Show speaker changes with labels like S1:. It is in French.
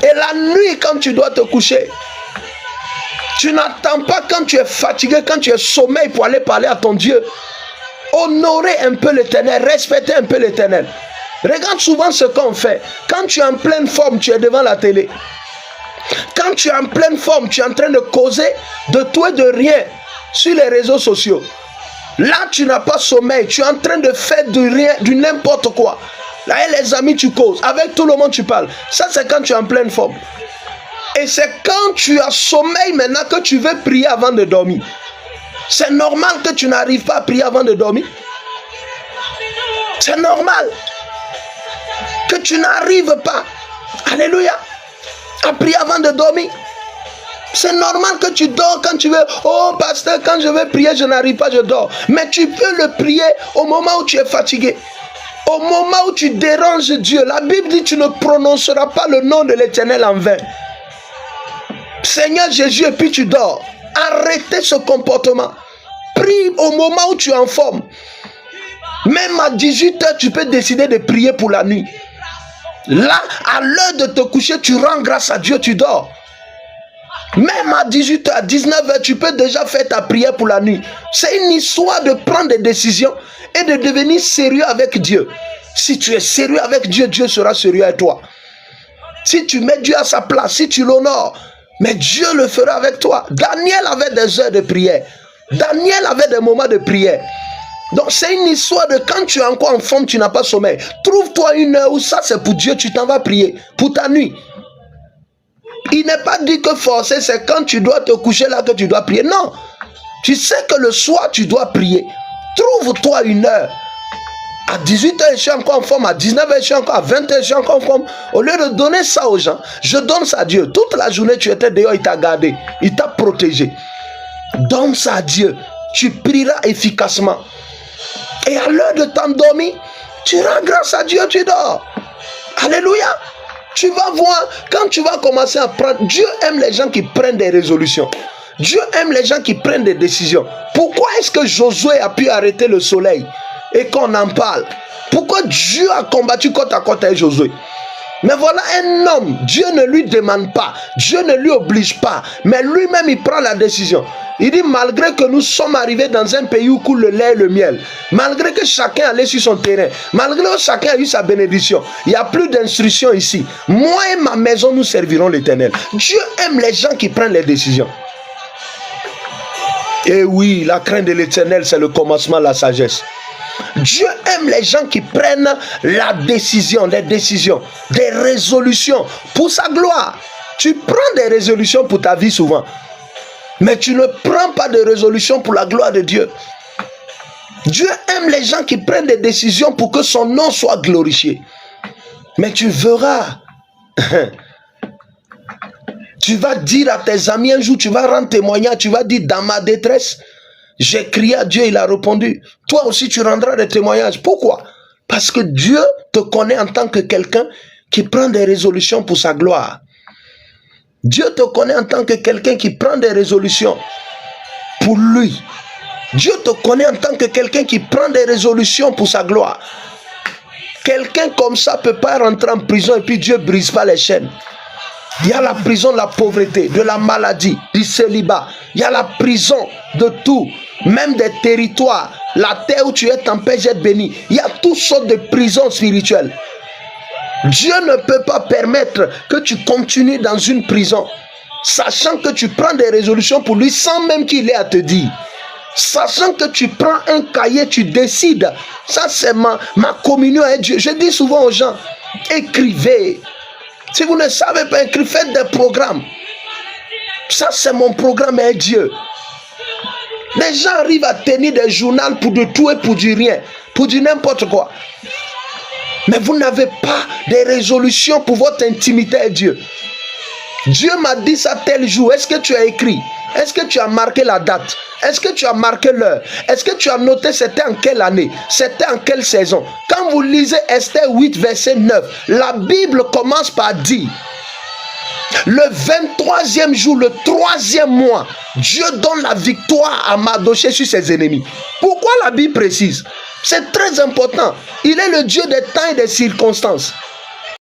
S1: Et la nuit, quand tu dois te coucher, tu n'attends pas quand tu es fatigué, quand tu es sommeil pour aller parler à ton Dieu. Honorer un peu l'Éternel, respecter un peu l'Éternel. Regarde souvent ce qu'on fait. Quand tu es en pleine forme, tu es devant la télé. Quand tu es en pleine forme, tu es en train de causer de tout et de rien sur les réseaux sociaux. Là, tu n'as pas sommeil. Tu es en train de faire du rien, du n'importe quoi. Là, les amis, tu causes. Avec tout le monde, tu parles. Ça, c'est quand tu es en pleine forme. Et c'est quand tu as sommeil maintenant que tu veux prier avant de dormir. C'est normal que tu n'arrives pas à prier avant de dormir. C'est normal que tu n'arrives pas, alléluia, à prier avant de dormir. C'est normal que tu dors quand tu veux. Oh pasteur, quand je veux prier, je n'arrive pas, je dors. Mais tu peux le prier au moment où tu es fatigué. Au moment où tu déranges Dieu. La Bible dit tu ne prononceras pas le nom de l'Éternel en vain. Seigneur Jésus, et puis tu dors. Arrêtez ce comportement. Prie au moment où tu es en forme. Même à 18h, tu peux décider de prier pour la nuit. Là, à l'heure de te coucher, tu rends grâce à Dieu, tu dors. Même à 18h, à 19h, tu peux déjà faire ta prière pour la nuit. C'est une histoire de prendre des décisions et de devenir sérieux avec Dieu. Si tu es sérieux avec Dieu, Dieu sera sérieux avec toi. Si tu mets Dieu à sa place, si tu l'honores, mais Dieu le fera avec toi. Daniel avait des heures de prière. Daniel avait des moments de prière. Donc c'est une histoire de quand tu es encore en forme, tu n'as pas sommeil. Trouve-toi une heure où ça c'est pour Dieu, tu t'en vas prier pour ta nuit. Il n'est pas dit que forcer, c'est quand tu dois te coucher là que tu dois prier. Non, tu sais que le soir tu dois prier. Trouve-toi une heure. À 18h, je suis encore en forme. À 19h, je suis encore. À 20h, je suis encore en forme. Au lieu de donner ça aux gens, je donne ça à Dieu. Toute la journée, tu étais dehors, il t'a gardé. Il t'a protégé. Donne ça à Dieu. Tu prieras efficacement. Et à l'heure de t'endormir, tu rends grâce à Dieu, tu dors. Alléluia. Tu vas voir, quand tu vas commencer à prendre, Dieu aime les gens qui prennent des résolutions. Dieu aime les gens qui prennent des décisions. Pourquoi est-ce que Josué a pu arrêter le soleil et qu'on en parle? Pourquoi Dieu a combattu côte à côte avec Josué? Mais voilà un homme, Dieu ne lui demande pas, Dieu ne lui oblige pas, mais lui-même il prend la décision. Il dit malgré que nous sommes arrivés dans un pays où coule le lait et le miel, malgré que chacun allait sur son terrain, malgré que chacun a eu sa bénédiction, il n'y a plus d'instruction ici. Moi et ma maison nous servirons l'Éternel. Dieu aime les gens qui prennent les décisions. Et oui, la crainte de l'Éternel c'est le commencement de la sagesse. Dieu aime les gens qui prennent la décision, des décisions, des résolutions pour sa gloire. Tu prends des résolutions pour ta vie souvent, mais tu ne prends pas de résolution pour la gloire de Dieu. Dieu aime les gens qui prennent des décisions pour que son nom soit glorifié. Mais tu verras, tu vas dire à tes amis un jour, tu vas rendre témoignage, tu vas dire dans ma détresse, j'ai crié à Dieu, il a répondu. Toi aussi, tu rendras des témoignages. Pourquoi? Parce que Dieu te connaît en tant que quelqu'un qui prend des résolutions pour sa gloire. Dieu te connaît en tant que quelqu'un qui prend des résolutions pour lui. Dieu te connaît en tant que quelqu'un qui prend des résolutions pour sa gloire. Quelqu'un comme ça ne peut pas rentrer en prison et puis Dieu ne brise pas les chaînes. Il y a la prison de la pauvreté, de la maladie, du célibat. Il y a la prison de tout, même des territoires. La terre où tu es en paix, j'ai béni. Il y a toutes sortes de prisons spirituelles. Dieu ne peut pas permettre que tu continues dans une prison, sachant que tu prends des résolutions pour lui sans même qu'il ait à te dire. Sachant que tu prends un cahier, tu décides. Ça c'est ma communion avec Dieu. Je dis souvent aux gens, écrivez. Si vous ne savez pas écrire, faites des programmes. Ça, c'est mon programme avec Dieu. Les gens arrivent à tenir des journaux pour de tout et pour du rien, pour du n'importe quoi. Mais vous n'avez pas de résolution pour votre intimité avec Dieu. Dieu m'a dit ça tel jour. Est-ce que tu as écrit? Est-ce que tu as marqué la date? Est-ce que tu as marqué l'heure? Est-ce que tu as noté c'était en quelle année? C'était en quelle saison? Quand vous lisez Esther 8, verset 9, la Bible commence par dire, le 23e jour, le 3e mois, Dieu donne la victoire à Mardochée sur ses ennemis. Pourquoi la Bible précise? C'est très important. Il est le Dieu des temps et des circonstances.